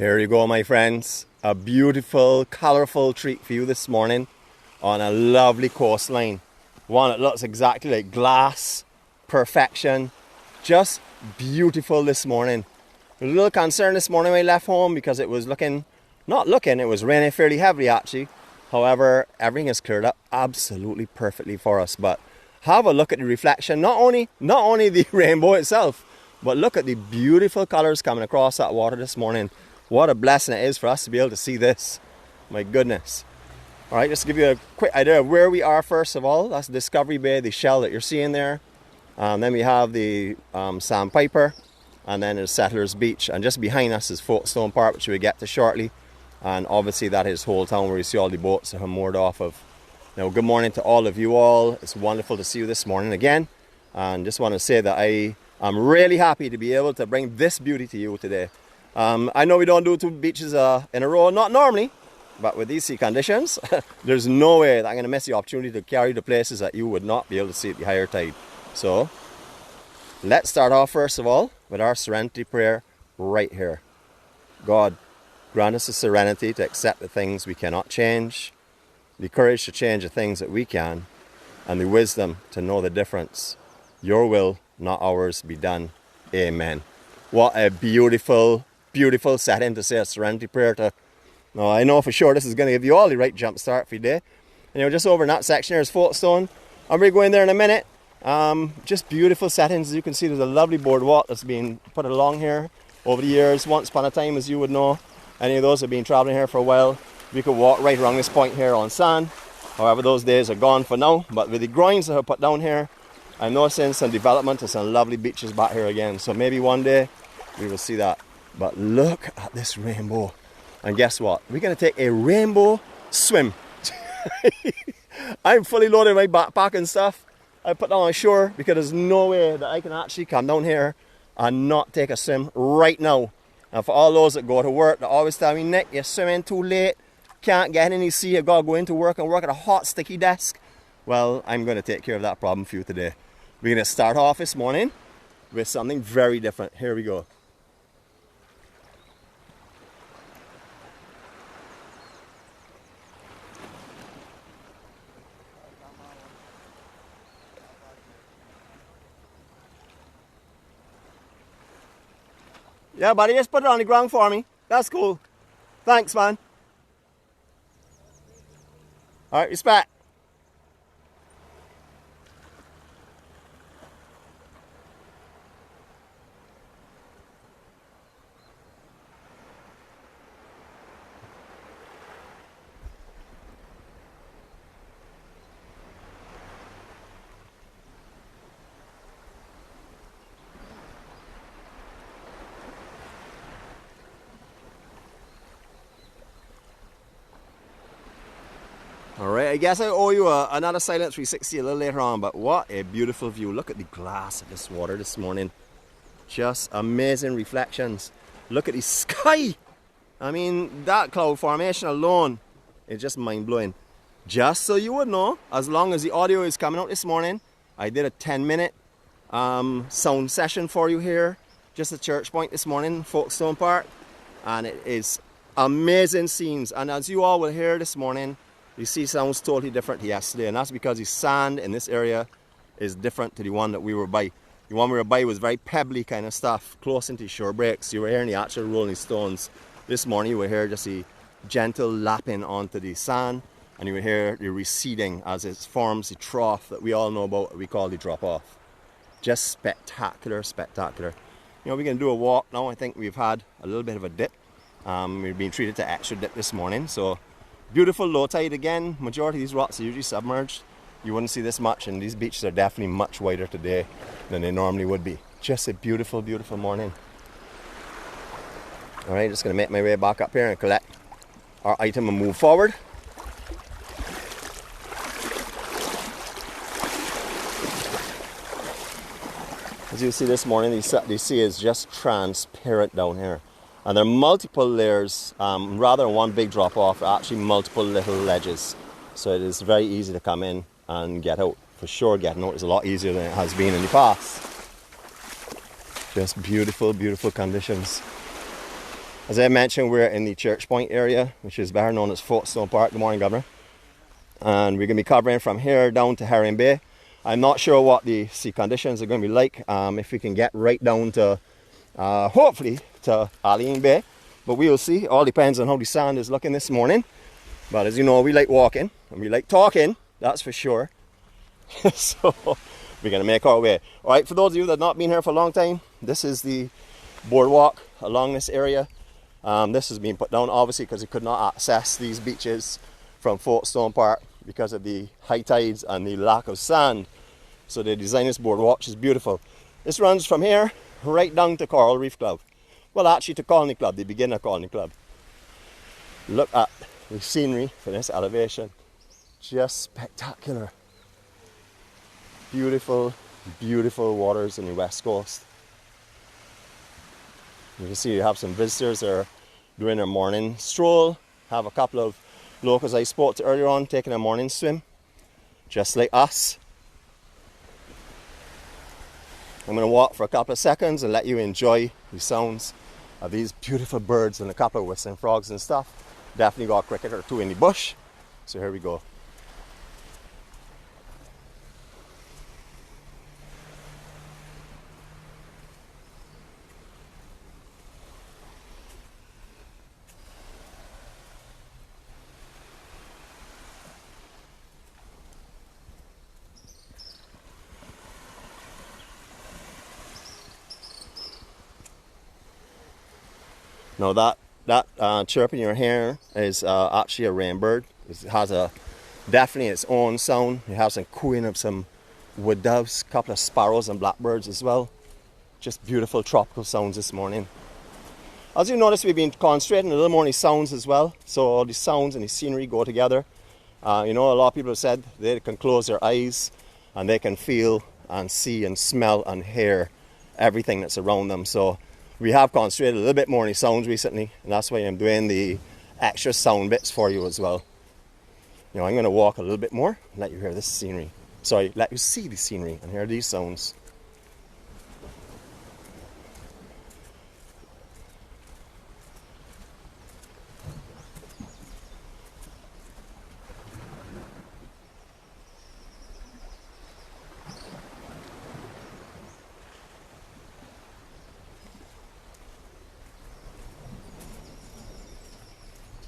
Here you go, my friends. A beautiful, colorful treat for you this morning on a lovely coastline. One that looks exactly like glass, perfection. Just beautiful this morning. I was a little concerned this morning when I left home because it was it was raining fairly heavily actually. However, everything is cleared up absolutely perfectly for us. But have a look at the reflection, not only the rainbow itself, but look at the beautiful colors coming across that water this morning. What a blessing it is for us to be able to see this. My goodness. All right, just to give you a quick idea of where we are first of all. That's Discovery Bay, the shell that you're seeing there. Then we have the Sandpiper, and then there's Settlers Beach. And just behind us is Folkestone Park, which we'll get to shortly. And obviously that is Whole Town where you see all the boats that are moored off of. Now, good morning to all of you all. It's wonderful to see you this morning again. And just want to say that I am really happy to be able to bring this beauty to you today. I know we don't do 2 beaches in a row, not normally, but with these sea conditions, there's no way that I'm going to miss the opportunity to carry you to places that you would not be able to see at the higher tide. So, let's start off first of all with our serenity prayer right here. God, grant us the serenity to accept the things we cannot change, the courage to change the things that we can, and the wisdom to know the difference. Your will, not ours, be done. Amen. What a beautiful setting to say a serenity prayer to. Now, I know for sure this is going to give you all the right jump start for your day. And just over in that section here is Folkestone. I'm going to go in there in a minute. Just beautiful settings. As you can see, there's a lovely boardwalk that's been put along here over the years. Once upon a time, as you would know, any of those have been traveling here for a while. We could walk right around this point here on sand. However, those days are gone for now. But with the groins that are put down here, I'm noticing some development and some lovely beaches back here again. So maybe one day we will see that. But look at this rainbow. And guess what? We're going to take a rainbow swim. I'm fully loaded with my backpack and stuff. I put that on shore because there's no way that I can actually come down here and not take a swim right now. And for all those that go to work, they always tell me, Nick, you're swimming too late. Can't get any sea. You've got to go into work and work at a hot, sticky desk. Well, I'm going to take care of that problem for you today. We're going to start off this morning with something very different. Here we go. Yeah, buddy, just put it on the ground for me. That's cool. Thanks, man. All right, respect. Alright, I guess I owe you another Silent 360 a little later on, but what a beautiful view. Look at the glass of this water this morning. Just amazing reflections. Look at the sky. I mean, that cloud formation alone is just mind-blowing. Just so you would know, as long as the audio is coming out this morning, I did a 10-minute sound session for you here, just at Church Point this morning, Folkestone Park, and it is amazing scenes. And as you all will hear this morning, you see sounds totally different to yesterday, and that's because the sand in this area is different to the one that we were by. The one we were by was very pebbly kind of stuff, close into shore breaks. You were hearing the actual rolling stones. This morning you were hear just the gentle lapping onto the sand, and you will hear the receding as it forms the trough that we all know about, we call the drop-off. Just spectacular, spectacular. We're going to do a walk now. I think we've had a little bit of a dip. We've been treated to extra dip this morning, so beautiful low tide again. Majority of these rocks are usually submerged. You wouldn't see this much, and these beaches are definitely much wider today than they normally would be. Just a beautiful, beautiful morning. Alright, just going to make my way back up here and collect our item and move forward. As you see this morning, the sea is just transparent down here. And there are multiple layers, rather than one big drop off, actually multiple little ledges. So it is very easy to come in and get out. For sure, getting out is a lot easier than it has been in the past. Just beautiful, beautiful conditions. As I mentioned, we're in the Church Point area, which is better known as Folkestone Park. Good morning, Governor. And we're going to be covering from here down to Heron Bay. I'm not sure what the sea conditions are going to be like, if we can get right down to, hopefully, to Alleyne Bay. But we will see. All depends on how the sand is looking this morning. But as you know, we like walking and we like talking, that's for sure. So we're going to make our way. All right, for those of you that have not been here for a long time, this is the boardwalk along this area. This has been put down obviously because we could not access these beaches from Folkestone Park because of the high tides and the lack of sand. So they designed this boardwalk, which is beautiful. This runs from here right down to Coral Reef Club. Well, actually to Colony Club, the beginner Colony Club. Look at the scenery from this elevation. Just spectacular. Beautiful, beautiful waters on the west coast. You can see you have some visitors that are doing their morning stroll. Have a couple of locals I spoke to earlier on taking a morning swim, just like us. I'm going to walk for a couple of seconds and let you enjoy the sounds of these beautiful birds and a couple of whistling frogs and stuff. Definitely got a cricket or two in the bush. So here we go. Now that chirping you're hearing is actually a rainbird. It has definitely its own sound. It has some cooing of some wood doves, a couple of sparrows and blackbirds as well. Just beautiful tropical sounds this morning. As you notice, we've been concentrating a little more on the sounds as well. So all the sounds and the scenery go together. You know, a lot of people have said they can close their eyes and they can feel and see and smell and hear everything that's around them. So we have concentrated a little bit more on the sounds recently, and that's why I'm doing the extra sound bits for you as well. You know, I'm going to walk a little bit more and let you hear this scenery. Sorry, let you see the scenery and hear these sounds.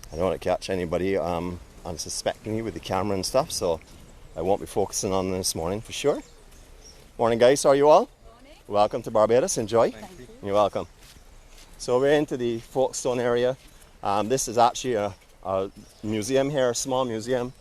I don't want to catch anybody unsuspecting me with the camera and stuff, so I won't be focusing on them this morning for sure. Morning guys, how are you all? Morning. Welcome to Barbados, enjoy. Thank you. You're welcome. So we're into the Folkestone area. This is actually a museum here, a small museum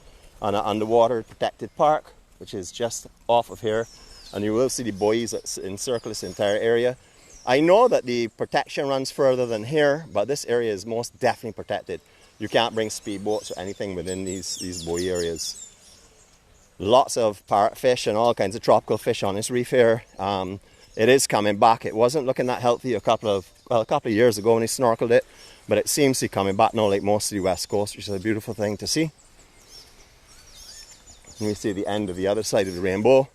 on an underwater protected park, which is just off of here. And you will see the buoys that encircle this entire area. I know that the protection runs further than here, but this area is most definitely protected. You can't bring speedboats or anything within these buoy areas. Lots of parrotfish and all kinds of tropical fish on this reef here. It is coming back. It wasn't looking that healthy a couple of years ago when we snorkeled it, but it seems to be coming back now like most of the west coast, which is a beautiful thing to see. And we see the end of the other side of the rainbow.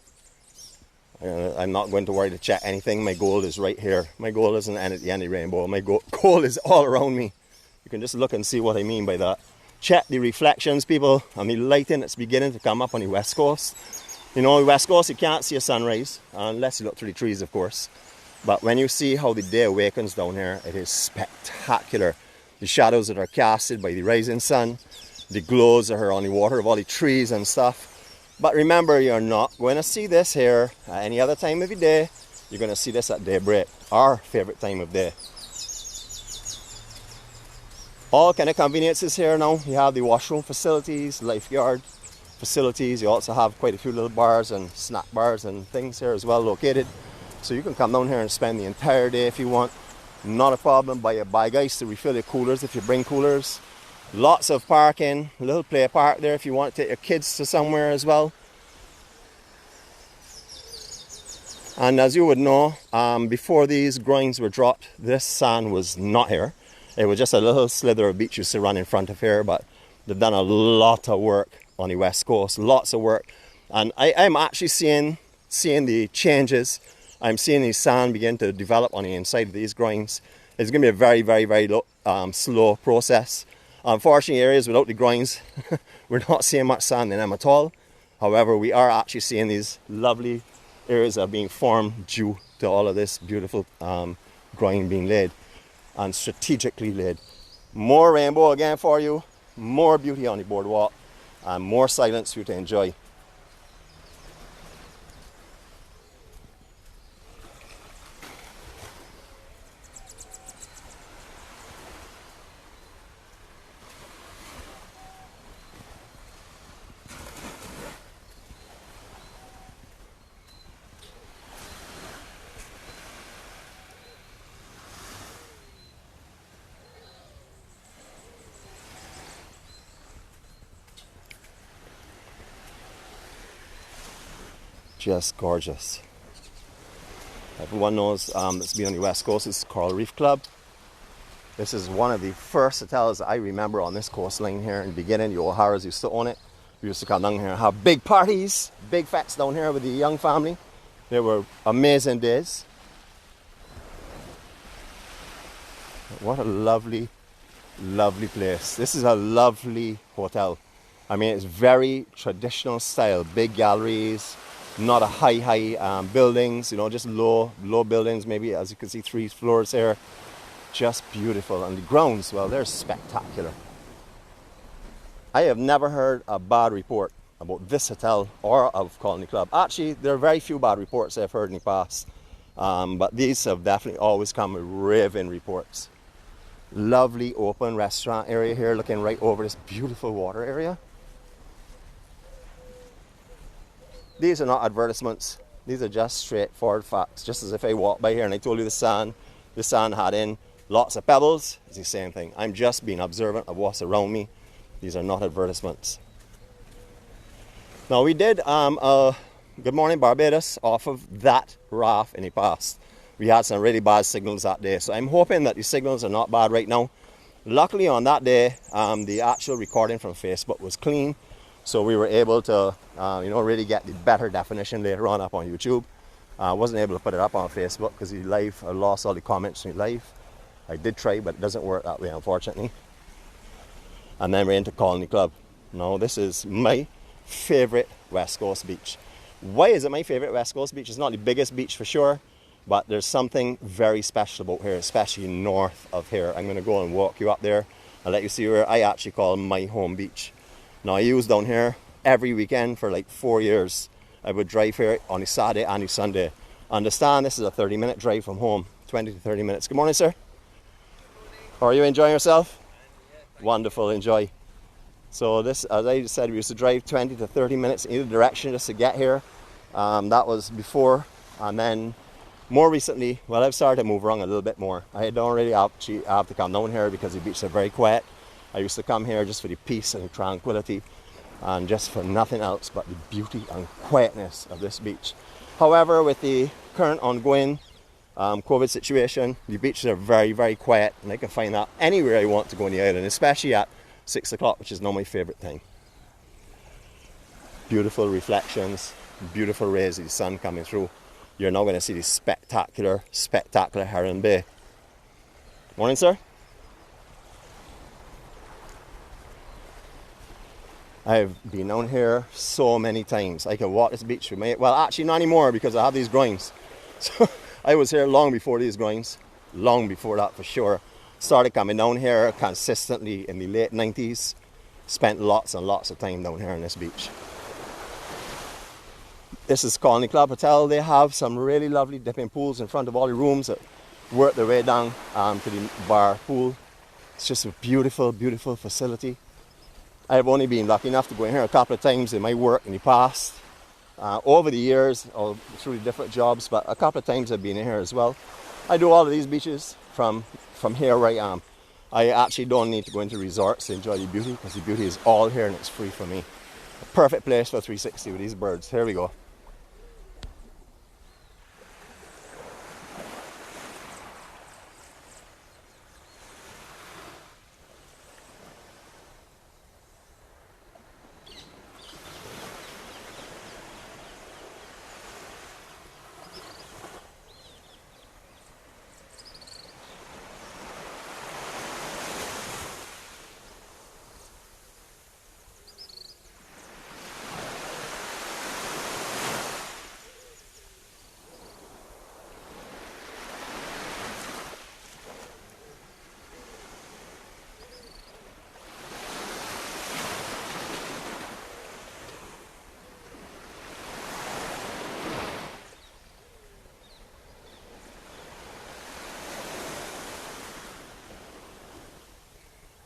I'm not going to worry to check anything. My goal is right here. My goal isn't at the end of the rainbow. My goal is all around me. You can just look and see what I mean by that. Check the reflections, people, and the lighting that's beginning to come up on the west coast. You know, on the west coast, you can't see a sunrise, unless you look through the trees, of course. But when you see how the day awakens down here, it is spectacular. The shadows that are casted by the rising sun, the glows that are on the water of all the trees and stuff. But remember, you're not going to see this here at any other time of the day. You're going to see this at daybreak, our favorite time of day. All kind of conveniences here now. You have the washroom facilities, lifeguard facilities. You also have quite a few little bars and snack bars and things here as well located. So you can come down here and spend the entire day if you want. Not a problem. Buy a bag ice to refill your coolers if you bring coolers. Lots of parking, a little play park there if you want to take your kids to somewhere as well. And as you would know, before these groins were dropped, this sand was not here. It was just a little slither of beach used to run in front of here, but they've done a lot of work on the west coast, lots of work. And I'm actually seeing the changes. I'm seeing the sand begin to develop on the inside of these groins. It's going to be a very, very, very slow process. Unfortunately, areas without the groins, we're not seeing much sand in them at all. However, we are actually seeing these lovely areas that are being formed due to all of this beautiful groin being laid and strategically laid. More rainbow again for you, more beauty on the boardwalk, and more silence for you to enjoy. Just gorgeous. Everyone knows it's been on the west coast. It's Coral Reef Club. This is one of the first hotels I remember on this coastline here in the beginning. The O'Haras used to own it. We used to come down here and have big parties, big fests down here with the young family. They were amazing days. What a lovely, lovely place. This is a lovely hotel. I mean, it's very traditional style, big galleries, not a high buildings, you know, just low buildings, maybe, as you can see, 3 floors here. Just beautiful. And the grounds, well, they're spectacular. I have never heard a bad report about this hotel or of Colony Club. Actually, there are very few bad reports I've heard in the past, but these have definitely always come with raving reports. Lovely open restaurant area here, looking right over this beautiful water area. These are not advertisements. These are just straightforward facts. Just as if I walked by here and I told you the sand had in lots of pebbles. It's the same thing. I'm just being observant of what's around me. These are not advertisements. Now, we did a Good Morning Barbados off of that raft in the past. We had some really bad signals that day, so I'm hoping that the signals are not bad right now. Luckily on that day, the actual recording from Facebook was clean, so we were able to really get the better definition later on up on YouTube. I wasn't able to put it up on Facebook because the live, I lost all the comments in the live. I did try, but it doesn't work that way, unfortunately. And then we're into Colony Club. Now, this is my favorite West Coast beach. Why is it my favorite West Coast beach? It's not the biggest beach for sure, but there's something very special about here, especially north of here. I'm going to go and walk you up there and let you see where I actually call my home beach. Now, I was down here every weekend for like 4 years. I would drive here on a Saturday and a Sunday. Understand, this is a 30-minute drive from home, 20 to 30 minutes. Good morning, sir. How are you enjoying yourself? Yeah, wonderful, enjoy. So this, as I said, we used to drive 20 to 30 minutes in either direction just to get here. That was before, and then more recently, well, I've started to move around a little bit more. I don't really have to come down here because the beaches are very quiet. I used to come here just for the peace and the tranquility, and just for nothing else but the beauty and quietness of this beach. However, with the current ongoing COVID situation, the beaches are very, very quiet, and I can find that anywhere I want to go on the island, especially at 6 o'clock, which is not my favorite time. Beautiful reflections, beautiful rays of the sun coming through. You're now going to see the spectacular, spectacular Heron Bay. Morning, sir. I've been down here so many times. I can walk this beach with my, well, actually not anymore because I have these groins. So I was here long before these groins, long before that for sure. Started coming down here consistently in the late 90s. Spent lots and lots of time down here on this beach. This is Colony Club Hotel. They have some really lovely dipping pools in front of all the rooms that work their way down to the bar pool. It's just a beautiful, beautiful facility. I've only been lucky enough to go in here a couple of times in my work in the past. Over the years, or through the different jobs, but a couple of times I've been in here as well. I do all of these beaches from here where I am. I actually don't need to go into resorts to enjoy the beauty because the beauty is all here and it's free for me. A perfect place for 360 with these birds. Here we go.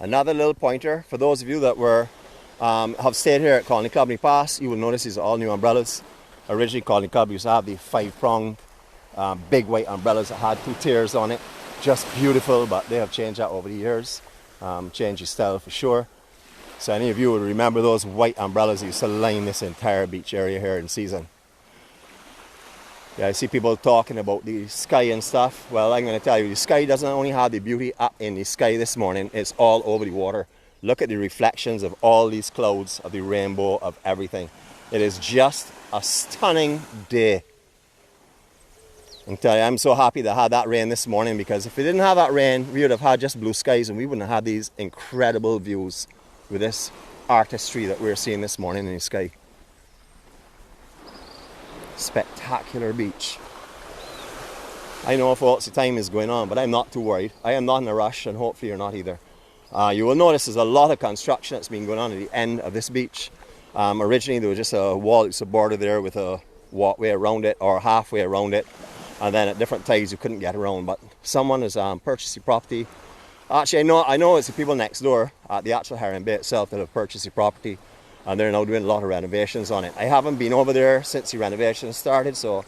Another little pointer for those of you that have stayed here at Colony Club in the past, you will notice these are all new umbrellas. Originally Colony Club used to have the 5-pronged big white umbrellas that had 2 tiers on it. Just beautiful, but they have changed that over the years. Changed the style for sure. So any of you would remember those white umbrellas that used to line this entire beach area here in season. Yeah, I see people talking about the sky and stuff. Well, I'm going to tell you, the sky doesn't only have the beauty up in the sky this morning, it's all over the water. Look at the reflections of all these clouds, of the rainbow, of everything. It is just a stunning day. I tell you, I'm so happy to have that rain this morning, because if we didn't have that rain, we would have had just blue skies and we wouldn't have had these incredible views with this artistry that we're seeing this morning in the sky. Spectacular beach. I know folks, the time is going on, but I'm not too worried. I am not in a rush, and hopefully you're not either. You will notice there's a lot of construction that's been going on at the end of this beach. Originally there was just a wall, it's a border there with a walkway around it, or halfway around it, and then at different tides you couldn't get around. But someone has purchased the property. Actually, I know it's the people next door at the actual Heron Bay itself that have purchased the property, and they're now doing a lot of renovations on it. I haven't been over there since the renovations started, so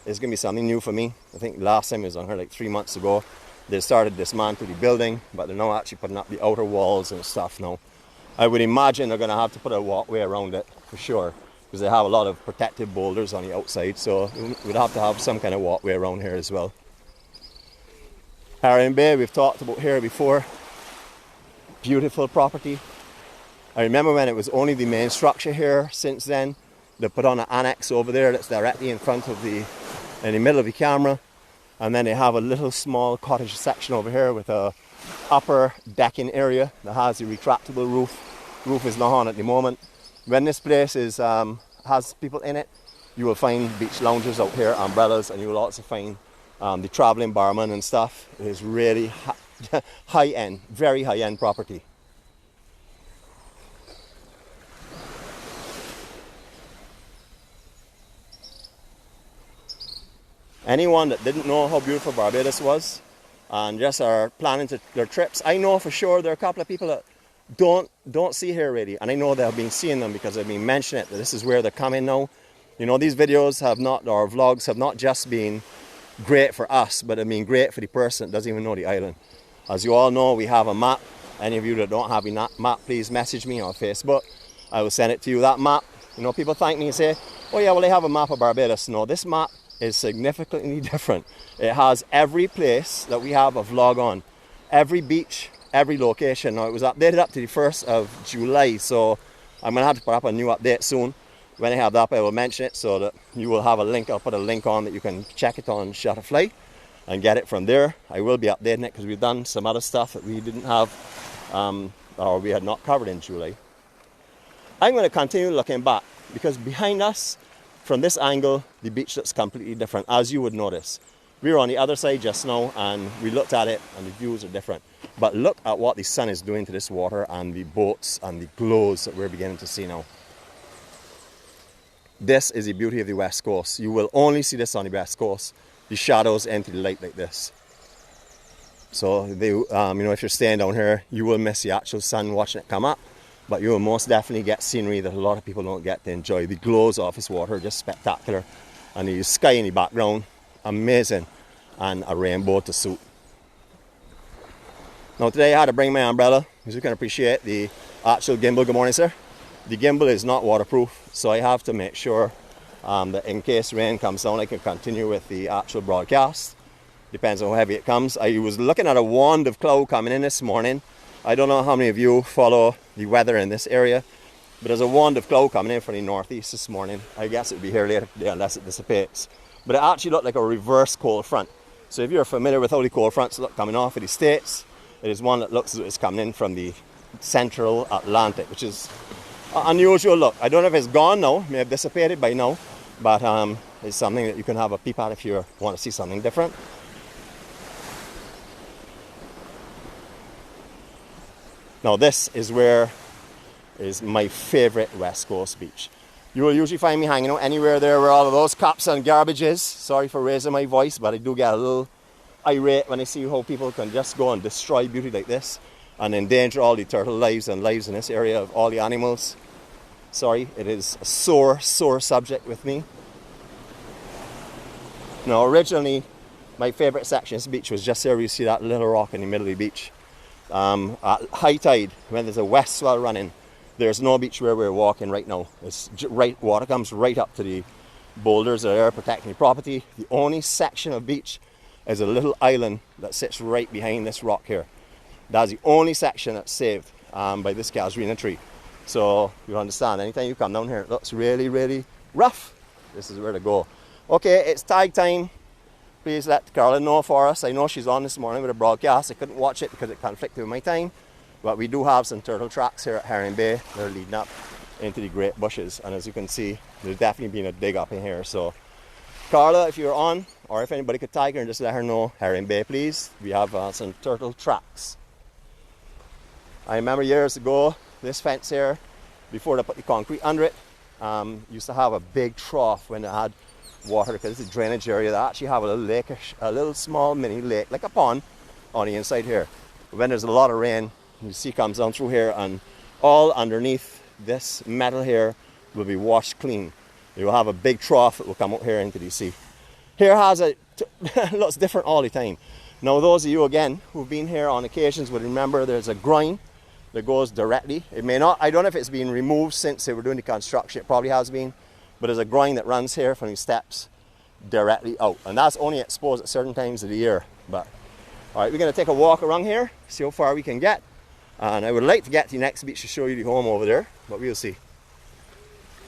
it's going to be something new for me. I think last time I was on here like 3 months ago. They started dismantling the building, but they're now actually putting up the outer walls and stuff now. I would imagine they're going to have to put a walkway around it for sure, because they have a lot of protective boulders on the outside, so we'd have to have some kind of walkway around here as well. Heron Bay, we've talked about here before. Beautiful property. I remember when it was only the main structure here. Since then, they put on an annex over there that's directly in front of in the middle of the camera. And then they have a little small cottage section over here with a upper decking area that has a retractable roof. Roof is not on at the moment. When this place has people in it, you will find beach lounges out here, umbrellas, and you will also find the traveling barman and stuff. It is really high-end, very high-end property. Anyone that didn't know how beautiful Barbados was and just are planning their trips, I know for sure there are a couple of people that don't see here really, and I know they have been seeing them because I've been mentioning it, that this is where they're coming now. You know, these videos or vlogs have not just been great for us, but they've been great for the person that doesn't even know the island. As you all know, we have a map. Any of you that don't have a map, please message me on Facebook. I will send it to you, that map. You know, people thank me and say, oh yeah, well, I have a map of Barbados. No, this map is significantly different. It has every place that we have a vlog on, every beach, every location. Now, it was updated up to the 1st of July, so I'm going to have to put up a new update soon. When I have that up, I will mention it so that you will have a link. I'll put a link on that you can check it on Shutterfly and get it from there. I will be updating it because we've done some other stuff that we didn't have or we had not covered in July. I'm going to continue looking back because behind us, from this angle, the beach looks completely different, as you would notice. We were on the other side just now and we looked at it and the views are different. But look at what the sun is doing to this water and the boats and the glows that we're beginning to see now. This is the beauty of the West Coast. You will only see this on the West Coast. The shadows enter the light like this. So, you know, if you're staying down here, you will miss the actual sun watching it come up. But you will most definitely get scenery that a lot of people don't get to enjoy. The glows off this water are just spectacular. And the sky in the background, amazing. And a rainbow to suit. Now today I had to bring my umbrella, because you can appreciate the actual gimbal. Good morning, sir. The gimbal is not waterproof, so I have to make sure that in case rain comes down, I can continue with the actual broadcast. Depends on how heavy it comes. I was looking at a wand of cloud coming in this morning. I don't know how many of you follow the weather in this area, but there's a wand of cloud coming in from the northeast this morning. I guess it'll be here later today unless it dissipates. But it actually looked like a reverse cold front. So if you're familiar with how the cold fronts look coming off of the States, it is one that looks as if it's coming in from the central Atlantic, which is an unusual look. I don't know if it's gone now, may have dissipated by now, but it's something that you can have a peep at if you want to see something different. Now this is where is my favorite West Coast beach. You will usually find me hanging out anywhere there where all of those cups and garbage is. Sorry for raising my voice, but I do get a little irate when I see how people can just go and destroy beauty like this. and endanger all the turtle lives and lives in this area of all the animals. Sorry, it is a sore subject with me. Now, originally, my favorite section of this beach was just here where you see that little rock in the middle of the beach. At high tide, when there's a west swell running, there's no beach where we're walking right now. It's right, water comes right up to the boulders that are protecting the property. The only section of beach is a little island that sits right behind this rock here. That's the only section that's saved by this casuarina tree. So you understand, anytime you come down here, it looks really, really rough. This is where to go. Okay, it's tide time. Please let Carla know for us. I know she's on this morning with a broadcast. I couldn't watch it because it conflicted with my time. But we do have some turtle tracks here at Heron Bay. They're leading up into the great bushes. And as you can see, there's definitely been a dig up in here. So Carla, if you're on, or if anybody could tag her and just let her know, Heron Bay, please. We have some turtle tracks. I remember years ago, this fence here, before they put the concrete under it, used to have a big trough when it had water, because it's a drainage area. They actually have a little lake, a little small mini lake, like a pond, on the inside here. But when there's a lot of rain, the sea comes down through here, and all underneath this metal here will be washed clean. You will have a big trough that will come up here into the sea. Here has looks different all the time. Now, those of you again who've been here on occasions would remember there's a groin that goes directly. It may not, I don't know if it's been removed since they were doing the construction. It probably has been, but there's a groin that runs here from the steps directly out, and that's only exposed at certain times of the year. But all right, we're going to take a walk around here, see how far we can get, and I would like to get to the next beach to show you the home over there, but we'll see.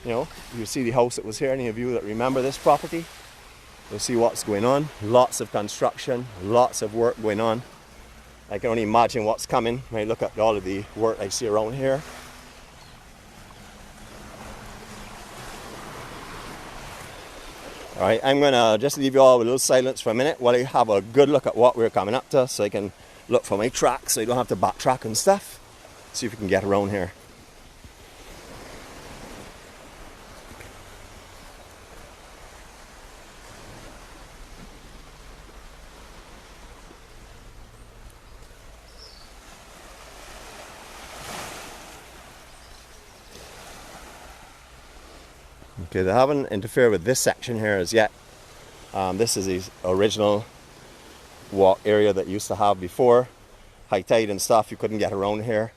You know, you see the house that was here. Any of you that remember this property, you'll see what's going on. Lots of construction, lots of work going on. I can only imagine what's coming when I look at all of the work I see around here. Alright, I'm going to just leave you all with a little silence for a minute while I have a good look at what we're coming up to, so I can look for my tracks so I don't have to backtrack and stuff. See if we can get around here. Okay, they haven't interfered with this section here as yet. This is the original walk area that you used to have before high tide and stuff. You couldn't get around here.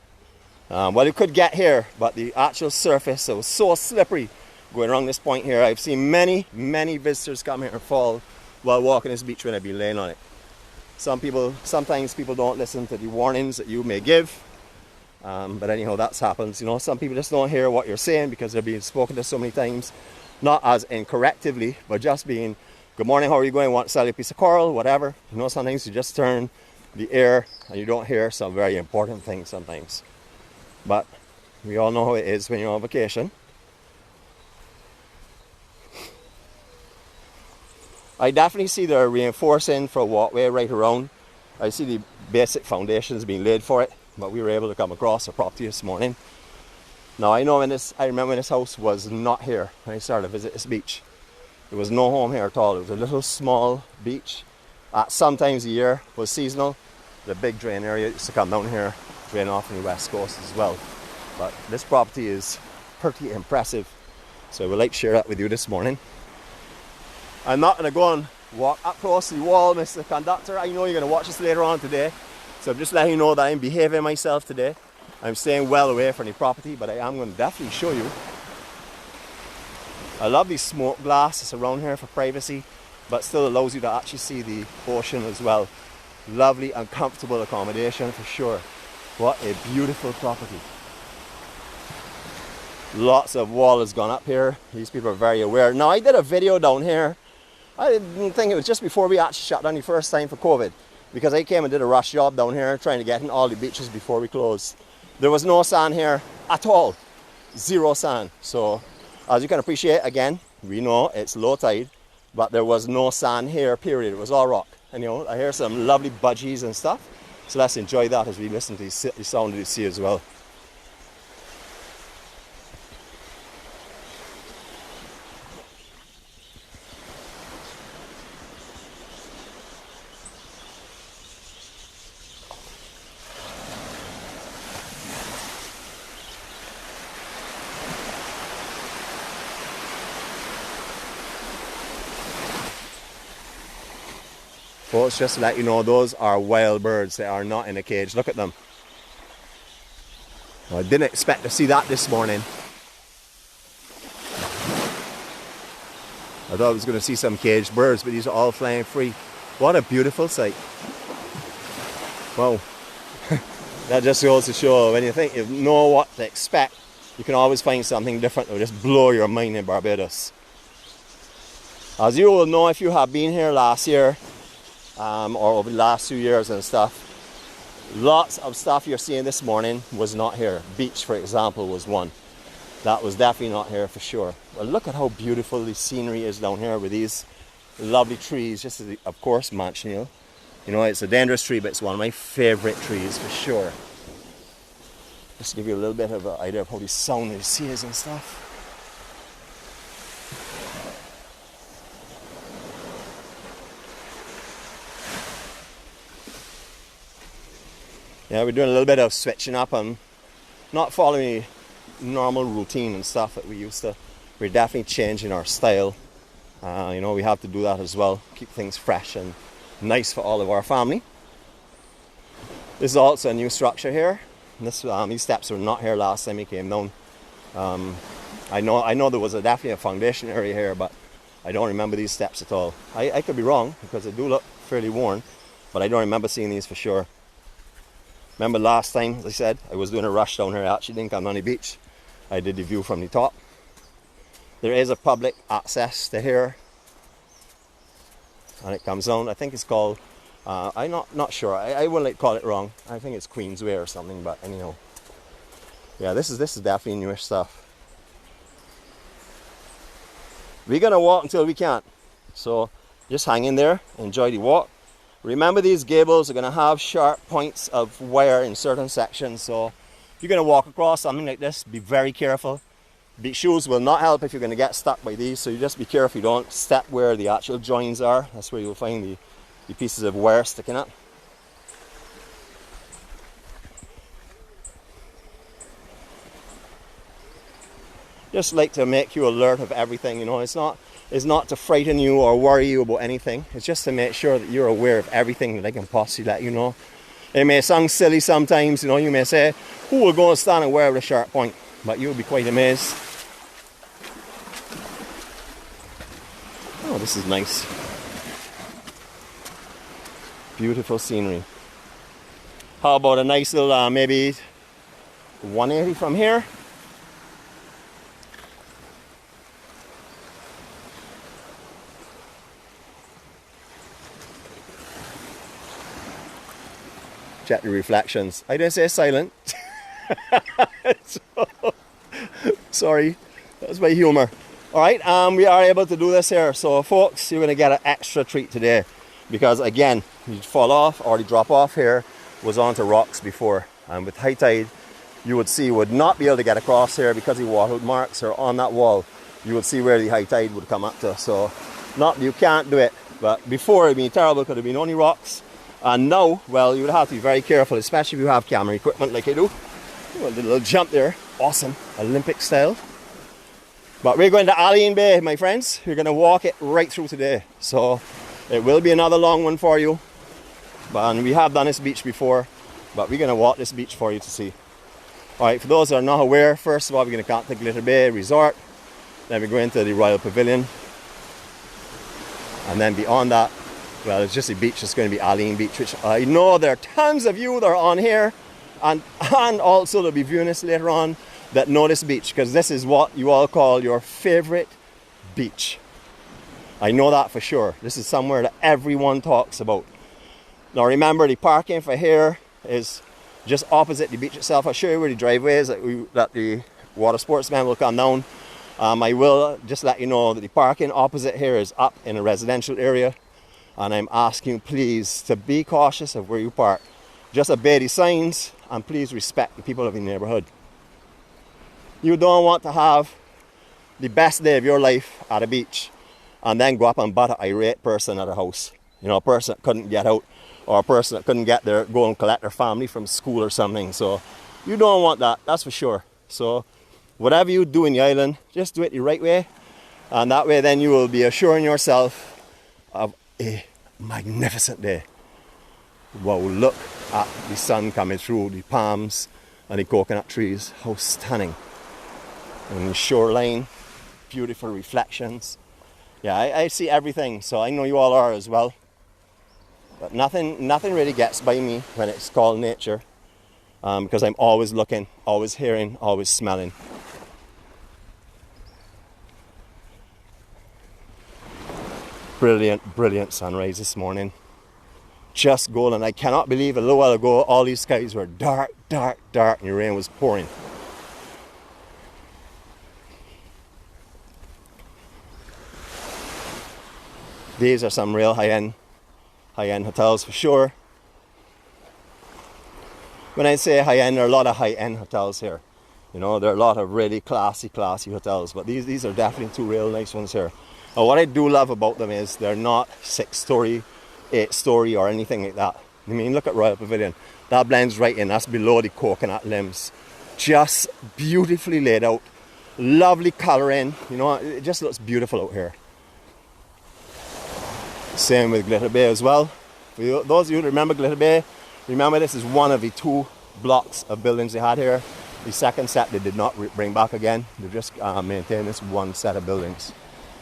Well, you could get here, but the actual surface, it was so slippery going around this point here. I've seen many visitors come here and fall while walking this beach when I'd be laying on it. Sometimes people don't listen to the warnings that you may give. But anyhow, that's happens. You know, some people just don't hear what you're saying because they're being spoken to so many times, not as incorrectively, but just being, good morning, how are you going? Want to sell you a piece of coral, whatever. You know, sometimes you just turn the ear and you don't hear some very important things sometimes. But we all know how it is when you're on vacation. I definitely see they're reinforcing for a walkway right around. I see the basic foundations being laid for it. But we were able to come across a property this morning. Now I remember when this house was not here when I started to visit this beach. There was no home here at all. It was a little small beach. Sometimes a year was seasonal. The big drain area used to come down here, drain off on the west coast as well. But this property is pretty impressive. So I would like to share that with you this morning. I'm not going to go and walk up close to the wall, Mr. Conductor. I know you're going to watch this later on today. So I'm just letting you know that I'm behaving myself today. I'm staying well away from the property, but I am going to definitely show you. I love these smoke glass that's around here for privacy, but still allows you to actually see the ocean as well. Lovely and comfortable accommodation for sure. What a beautiful property. Lots of wall has gone up here. These people are very aware. Now I did a video down here. I didn't think it was just before we actually shut down the first time for COVID. Because I came and did a rush job down here trying to get in all the beaches before we closed. There was no sand here at all. Zero sand. So as you can appreciate, again, we know it's low tide, but there was no sand here, period. It was all rock. And you know, I hear some lovely budgies and stuff. So let's enjoy that as we listen to the sound of the sea as well. Folks, just to let you know, those are wild birds. They are not in a cage. Look at them. Well, I didn't expect to see that this morning. I thought I was going to see some caged birds, but these are all flying free. What a beautiful sight. Wow. That just goes to show, when you think you know what to expect, you can always find something different that will just blow your mind in Barbados. As you will know if you have been here last year, or over the last 2 years and stuff, lots of stuff you're seeing this morning was not here. Beach, for example, was one. That was definitely not here for sure. Well, look at how beautiful the scenery is down here with these lovely trees. Just as, of course, Manchineel. You know, it's a dangerous tree, but it's one of my favorite trees for sure. Just to give you a little bit of an idea of how the sound of the sea is and stuff. Yeah, we're doing a little bit of switching up and not following normal routine and stuff that we used to. We're definitely changing our style. You know, we have to do that as well. Keep things fresh and nice for all of our family. This is also a new structure here. These steps were not here last time we came down. I know there was definitely a foundation area here, but I don't remember these steps at all. I could be wrong because they do look fairly worn, but I don't remember seeing these for sure. Remember last time, as I said, I was doing a rush down here. I actually didn't come on the beach. I did the view from the top. There is a public access to here, and it comes down. I think it's called, I'm not sure. I wouldn't call it wrong. I think it's Queensway or something, but anyhow. Yeah, this is definitely newish stuff. We're gonna walk until we can't. So just hang in there, enjoy the walk. Remember, these gables are going to have sharp points of wire in certain sections, so if you're going to walk across something like this, be very careful. Beach shoes will not help if you're going to get stuck by these, so you just be careful you don't step where the actual joins are. That's where you'll find the pieces of wire sticking up. Just like to make you alert of everything, you know. It's not to frighten you or worry you about anything. It's just to make sure that you're aware of everything that I can possibly let you know. It may sound silly sometimes, you know. You may say, who will go and stand and wear with a sharp point? But you'll be quite amazed. Oh, this is nice. Beautiful scenery. How about a nice little, maybe 180 from here? Check the reflections. I didn't say silent. Sorry, that was my humor. Alright, we are able to do this here. So folks, you're going to get an extra treat today. Because again, you fall off or you drop off here was onto rocks before. And with high tide, you would not be able to get across here because the water marks are on that wall. You would see where the high tide would come up to. So, you can't do it. But before, it would be terrible because there would be only rocks. And now, well, you would have to be very careful, especially if you have camera equipment like I do. Oh, did a little jump there. Awesome. Olympic style. But we're going to Alleyne Bay, my friends. We're going to walk it right through today. So it will be another long one for you. And we have done this beach before. But we're going to walk this beach for you to see. Alright, for those that are not aware, first of all, we're going to come to Glitter Bay Resort. Then we're going to the Royal Pavilion. And then beyond that, well, it's just a beach. It's going to be Alleyne Beach, which I know there are tons of you that are on here, and also they'll be viewing this later on, that know this beach, because this is what you all call your favorite beach. I know that for sure. This is somewhere that everyone talks about. Now remember, the parking for here is just opposite the beach itself. I'll show you where the driveway is that the water sportsmen will come down. I will just let you know that the parking opposite here is up in a residential area. And I'm asking you, please, to be cautious of where you park. Just obey the signs and please respect the people of the neighborhood. You don't want to have the best day of your life at a beach and then go up and butt an irate person at a house. You know, a person that couldn't get out, or a person that couldn't go and collect their family from school or something. So you don't want that, that's for sure. So whatever you do in the island, just do it the right way. And that way then you will be assuring yourself of a magnificent day. Wow, look at the sun coming through the palms and the coconut trees. How stunning. And the shoreline, beautiful reflections. Yeah, I see everything, so I know you all are as well. But nothing really gets by me when it's called nature, because I'm always looking, always hearing, always smelling. Brilliant, brilliant sunrise this morning. Just golden. I cannot believe a little while ago all these skies were dark, dark, dark, and the rain was pouring. These are some real high-end hotels for sure. When I say high-end, there are a lot of high-end hotels here. You know, there are a lot of really classy hotels, but these are definitely two real nice ones here. What I do love about them is they're not 6-story, 8-story or anything like that. I mean, look at Royal Pavilion. That blends right in. That's below the coconut limbs. Just beautifully laid out. Lovely colouring. You know, it just looks beautiful out here. Same with Glitter Bay as well. For those of you who remember Glitter Bay, remember this is one of the 2 blocks of buildings they had here. The second set they did not bring back again. They just maintained this one set of buildings.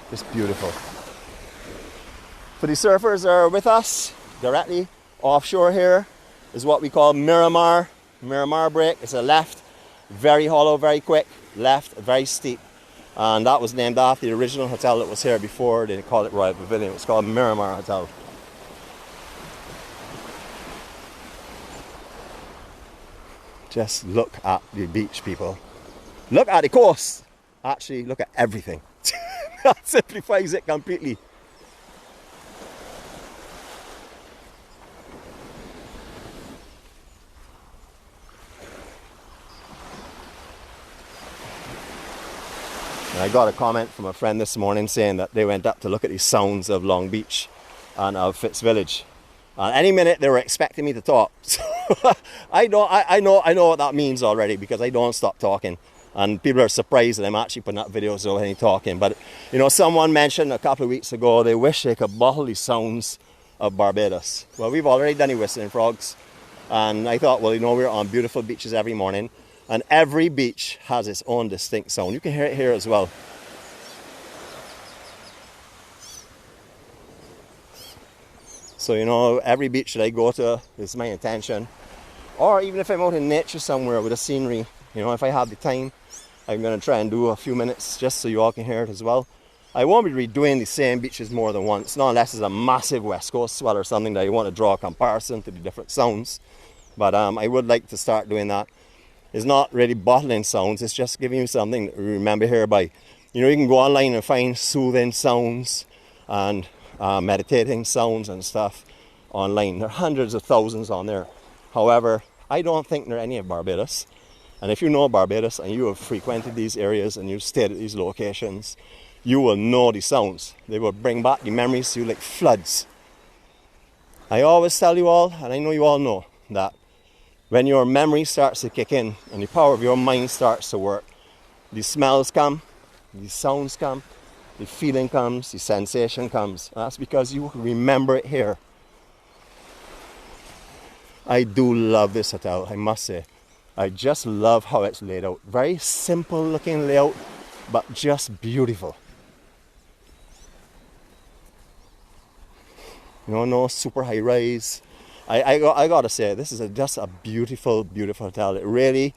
Just beautiful. For the surfers that are with us, directly offshore here is what we call Miramar break. It's a left, very hollow, very quick, left, very steep. And that was named after the original hotel that was here before. They called it Royal Pavilion. It was called Miramar Hotel. Just look at the beach, people. Look at the coast. Actually, look at everything. That simplifies it completely. And I got a comment from a friend this morning saying that they went up to look at the sounds of Long Beach and of Fitz Village. Any minute they were expecting me to talk. So I know what that means already, because I don't stop talking. And people are surprised that I'm actually putting up videos of any talking. But, you know, someone mentioned a couple of weeks ago they wish they could bottle the sounds of Barbados. Well, we've already done the whistling frogs. And I thought, well, you know, we're on beautiful beaches every morning. And every beach has its own distinct sound. You can hear it here as well. So, you know, every beach that I go to is my intention. Or even if I'm out in nature somewhere with a scenery, you know, if I have the time, I'm going to try and do a few minutes just so you all can hear it as well. I won't be redoing the same beaches more than once, not unless it's a massive West Coast swell or something that I want to draw a comparison to the different sounds. But I would like to start doing that. It's not really bottling sounds, it's just giving you something to remember here by. You know, you can go online and find soothing sounds and meditating sounds and stuff online. There are hundreds of thousands on there. However, I don't think there are any of Barbados. And if you know Barbados and you have frequented these areas and you've stayed at these locations, you will know the sounds. They will bring back the memories to you like floods. I always tell you all, and I know you all know, that when your memory starts to kick in and the power of your mind starts to work, the smells come, the sounds come, the feeling comes, the sensation comes. And that's because you remember it here. I do love this hotel, I must say. I just love how it's laid out. Very simple looking layout, but just beautiful. You know, no super high rise. I gotta say, this is just a beautiful, beautiful hotel. It really,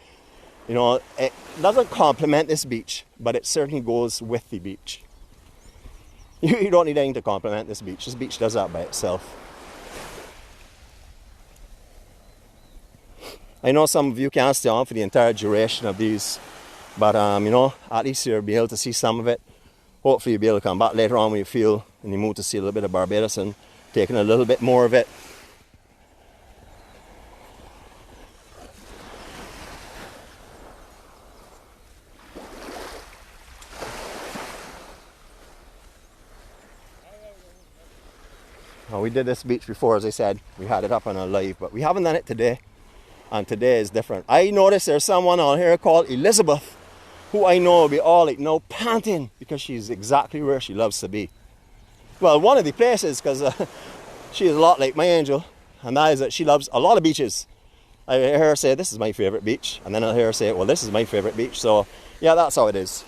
you know, it doesn't complement this beach, but it certainly goes with the beach. You don't need anything to complement this beach. This beach does that by itself. I know some of you can't stay on for the entire duration of these, but you know, at least you'll be able to see some of it. Hopefully you'll be able to come back later on when you feel in the mood to see a little bit of Barbados and taking a little bit more of it. Now, we did this beach before, as I said. We had it up on a live, but we haven't done it today. And today is different. I noticed there's someone on here called Elizabeth, who I know will be all like now panting because she's exactly where she loves to be. Well, one of the places, because She is a lot like my angel, and that is that she loves a lot of beaches. I hear her say, this is my favorite beach, and then I'll hear her say, well, this is my favorite beach. So yeah, that's how it is.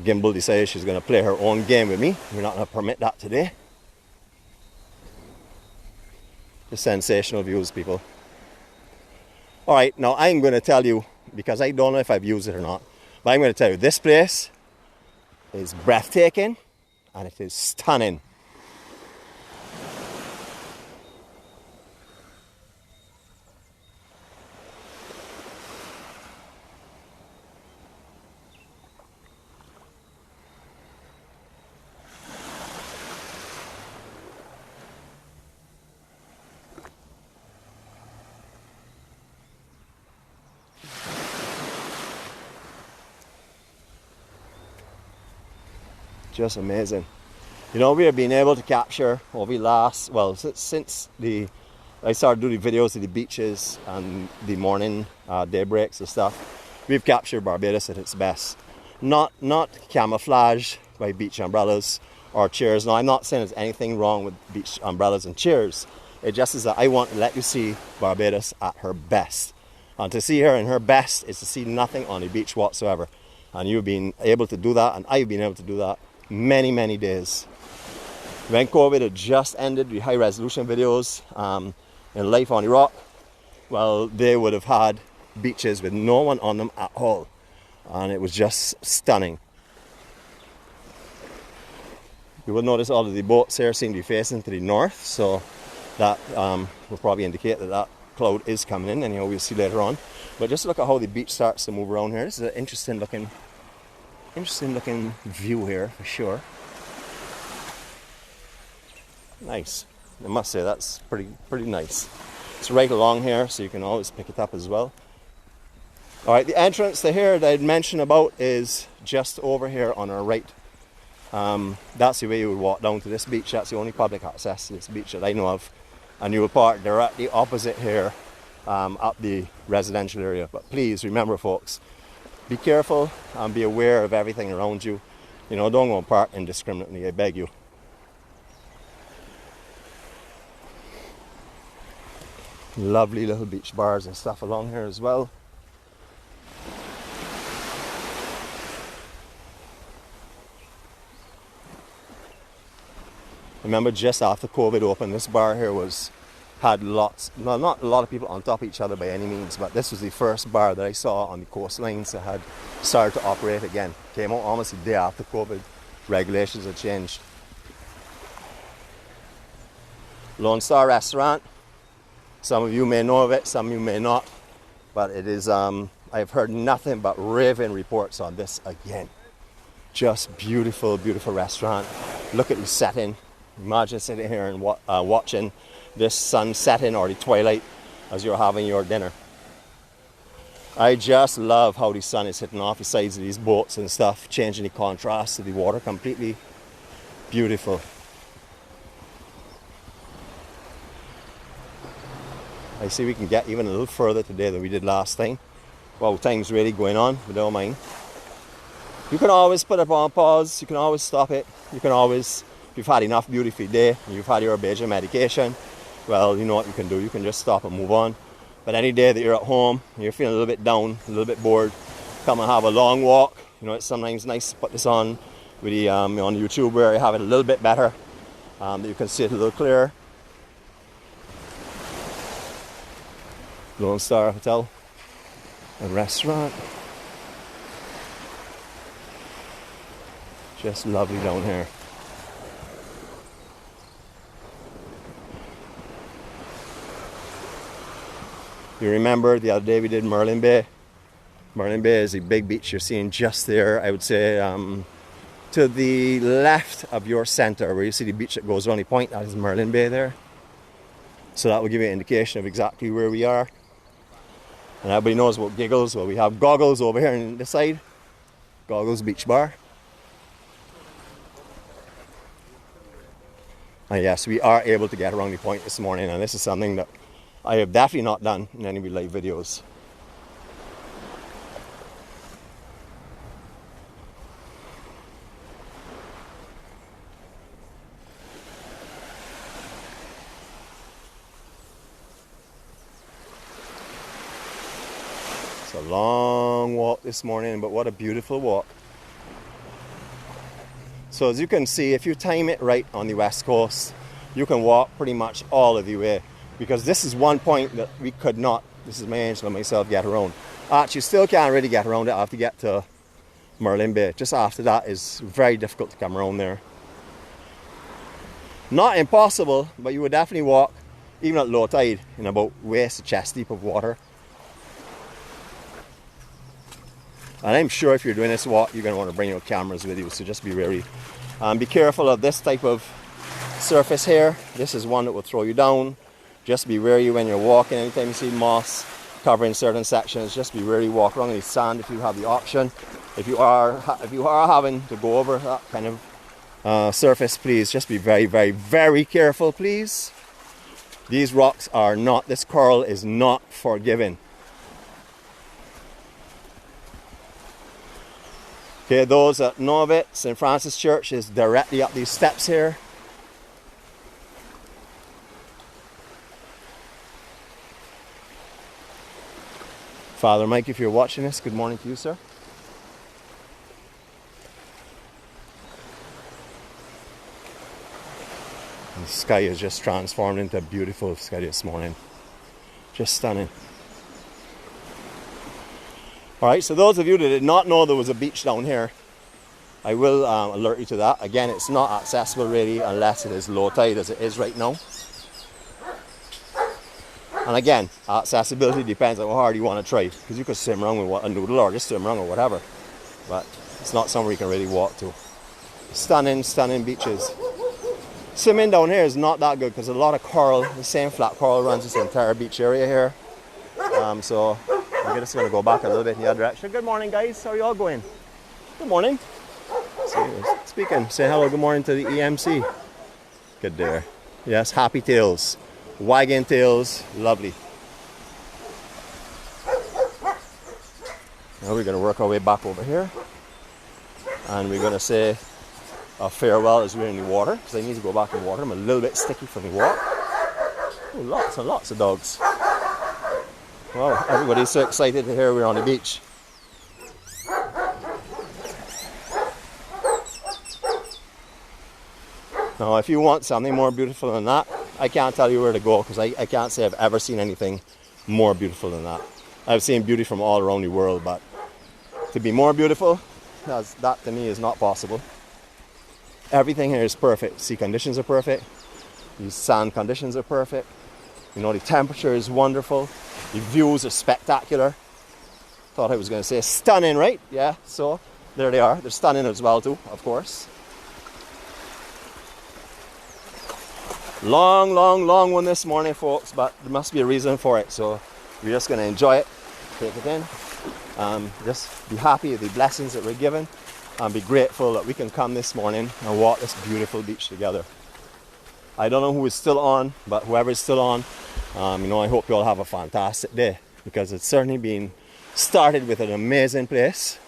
Gimbal decided she's going to play her own game with me. We're not going to permit that today. Just sensational views, people. Alright, now I'm going to tell you, because I don't know if I've used it or not, but I'm going to tell you, this place is breathtaking and it is stunning. Just amazing. You know, we have been able to capture over the last, well, since I started doing the videos of the beaches and the morning daybreaks and stuff, we've captured Barbados at its best. Not camouflaged by beach umbrellas or chairs. Now, I'm not saying there's anything wrong with beach umbrellas and chairs. It just is that I want to let you see Barbados at her best. And to see her in her best is to see nothing on the beach whatsoever. And you've been able to do that, and I've been able to do that many days. When COVID had just ended, the high resolution videos in Life on the Rock, well, they would have had beaches with no one on them at all, and it was just stunning. You will notice all of the boats here seem to be facing to the north, so that will probably indicate that that cloud is coming in, and we'll see later on. But just look at how the beach starts to move around here. This is an interesting looking view here for sure. Nice. I must say that's pretty nice. It's right along here, so you can always pick it up as well. All right, the entrance to here that I'd mentioned about is just over here on our right. That's the way you would walk down to this beach. That's the only public access to this beach that I know of. And you will park directly opposite here up the residential area. But please remember, folks, be careful and be aware of everything around you. Don't go and park indiscriminately, I beg you. Lovely little beach bars and stuff along here as well. Remember, just after COVID opened, this bar here had lots, well, not a lot of people on top of each other by any means, but this was the first bar that I saw on the coastlines that had started to operate again. Came out almost a day after COVID regulations had changed. Lone Star Restaurant. Some of you may know of it, some of you may not, but it is, I've heard nothing but raving reports on this again. Just beautiful restaurant. Look at the setting. Imagine sitting here and watching this sun setting or the twilight as you're having your dinner. I just love how the sun is hitting off the sides of these boats and stuff, changing the contrast to the water completely. Beautiful. I see we can get even a little further today than we did last time. Wow, time's really going on, but don't mind. You can always put it on pause, you can always stop it, you can always, if you've had enough beautiful day, you've had your Beijing medication, well, you know what you can do, you can just stop and move on. But any day that you're at home, you're feeling a little bit down, a little bit bored, come and have a long walk. It's sometimes nice to put this on with the, on YouTube where you have it a little bit better, that you can see it a little clearer. Lone Star Hotel and restaurant. Just lovely down here. You remember the other day we did Merlin Bay. Merlin Bay is a big beach you're seeing just there, I would say, to the left of your center where you see the beach that goes around the point. That is Merlin Bay there. So that will give you an indication of exactly where we are. And everybody knows about Giggles. Well, we have Goggles over here on this side. Goggles Beach Bar. And yes, we are able to get around the point this morning, and this is something that I have definitely not done in any of my live videos. long walk this morning, but what a beautiful walk. So as you can see, if you time it right on the west coast, you can walk pretty much all of the way, because this is one point that we could not, this is my angel and myself, get around. Actually, still can't really get around it after you get to Alleyne Bay. Just after that is very difficult to come around there. Not impossible, but you would definitely walk, even at low tide, in about waist to chest deep of water. And I'm sure if you're doing this walk, you're going to want to bring your cameras with you, so just be wary. Be careful of this type of surface here. This is one that will throw you down. Just be wary when you're walking. Anytime you see moss covering certain sections, just be wary. Walk around the sand if you have the option. If you are having to go over that kind of surface, please just be very, very, very careful, please. These rocks are not, this coral is not forgiving. Okay, those that know of it, St. Francis Church is directly up these steps here. Father Mike, if you're watching this, good morning to you, sir. And the sky is just transformed into a beautiful sky this morning. Just stunning. Alright, so those of you that did not know there was a beach down here, I will alert you to that. Again, it's not accessible really unless it is low tide, as it is right now. And again, accessibility depends on how hard you want to try, because you could swim around with a noodle or just swim around or whatever, but it's not somewhere you can really walk to. Stunning, stunning beaches. Swimming down here is not that good because a lot of coral, the same flat coral runs this entire beach area here. So we're just going to go back a little bit in the other direction. Good morning, guys. How are you all going? Good morning. Speaking, say hello, good morning to the EMC. Good there. Yes, happy tails. Wagging tails, lovely. Now we're going to work our way back over here. And we're going to say a farewell as we're in the water, because I need to go back in the water. I'm a little bit sticky from the walk. Oh, lots and lots of dogs. Wow, everybody's so excited to hear we're on the beach. Now, if you want something more beautiful than that, I can't tell you where to go, because I can't say I've ever seen anything more beautiful than that. I've seen beauty from all around the world, but to be more beautiful, that to me is not possible. Everything here is perfect. Sea conditions are perfect. The sand conditions are perfect. You know, the temperature is wonderful. The views are spectacular. Thought I was going to say stunning, right? Yeah, so there they are. They're stunning as well too, of course. Long, long, long one this morning, folks, but there must be a reason for it. So we're just going to enjoy it, take it in, just be happy with the blessings that we're given, and be grateful that we can come this morning and walk this beautiful beach together. I don't know who is still on, but whoever is still on, I hope you all have a fantastic day, because it's certainly been started with an amazing place.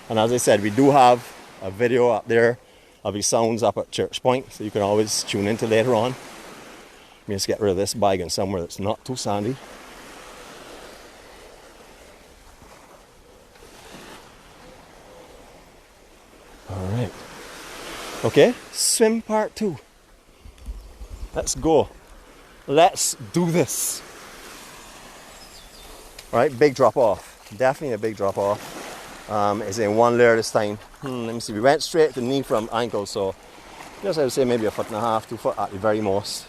And as I said, we do have a video up there of the sounds up at Church Point, so you can always tune into later on. Let me just get rid of this bag in somewhere that's not too sandy. Alright. Okay, swim part 2. Let's go. Let's do this. Alright, big drop off. Definitely a big drop off. It's in one layer this time. Let me see, we went straight to knee from ankle, so just I would say maybe 1.5 feet, 2 foot at the very most.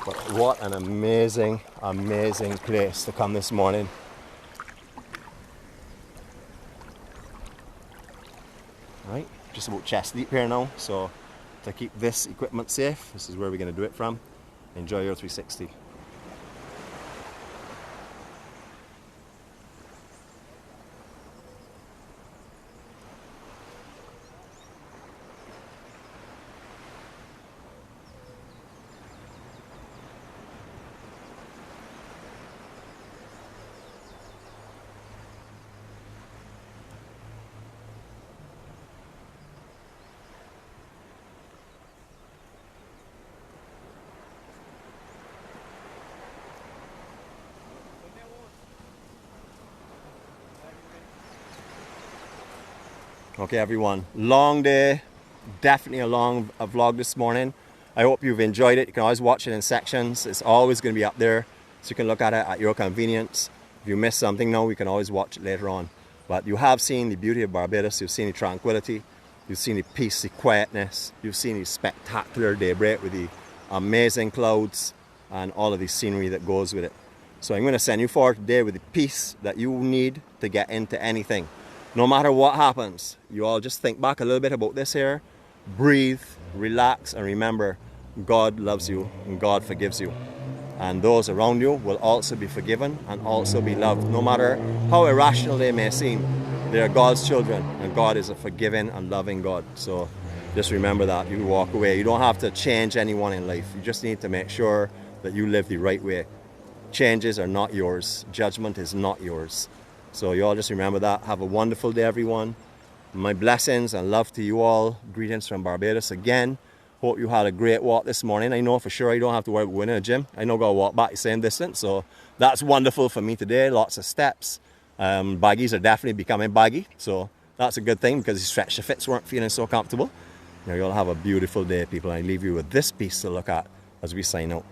But what an amazing, amazing place to come this morning. Right, just about chest deep here now, so to keep this equipment safe, this is where we're going to do it from. Enjoy your 360. Okay, everyone, long day, definitely a long vlog this morning. I hope you've enjoyed it. You can always watch it in sections. It's always going to be up there, so you can look at it at your convenience. If you miss something now, we can always watch it later on. But you have seen the beauty of Barbados. You've seen the tranquility. You've seen the peace, the quietness. You've seen the spectacular daybreak with the amazing clouds and all of the scenery that goes with it. So I'm going to send you forward today with the peace that you need to get into anything. No matter what happens, you all just think back a little bit about this here. Breathe, relax, and remember, God loves you and God forgives you. And those around you will also be forgiven and also be loved. No matter how irrational they may seem, they are God's children, and God is a forgiving and loving God. So just remember that. You walk away. You don't have to change anyone in life. You just need to make sure that you live the right way. Changes are not yours. Judgment is not yours. So you all just remember that. Have a wonderful day, everyone. My blessings and love to you all. Greetings from Barbados again. Hope you had a great walk this morning. I know for sure I don't have to worry about going to the gym. I know I got to walk back the same distance. So that's wonderful for me today. Lots of steps. Baggies are definitely becoming baggy. So that's a good thing because the stretch the fits weren't feeling so comfortable. You all have a beautiful day, people. I leave you with this piece to look at as we sign out.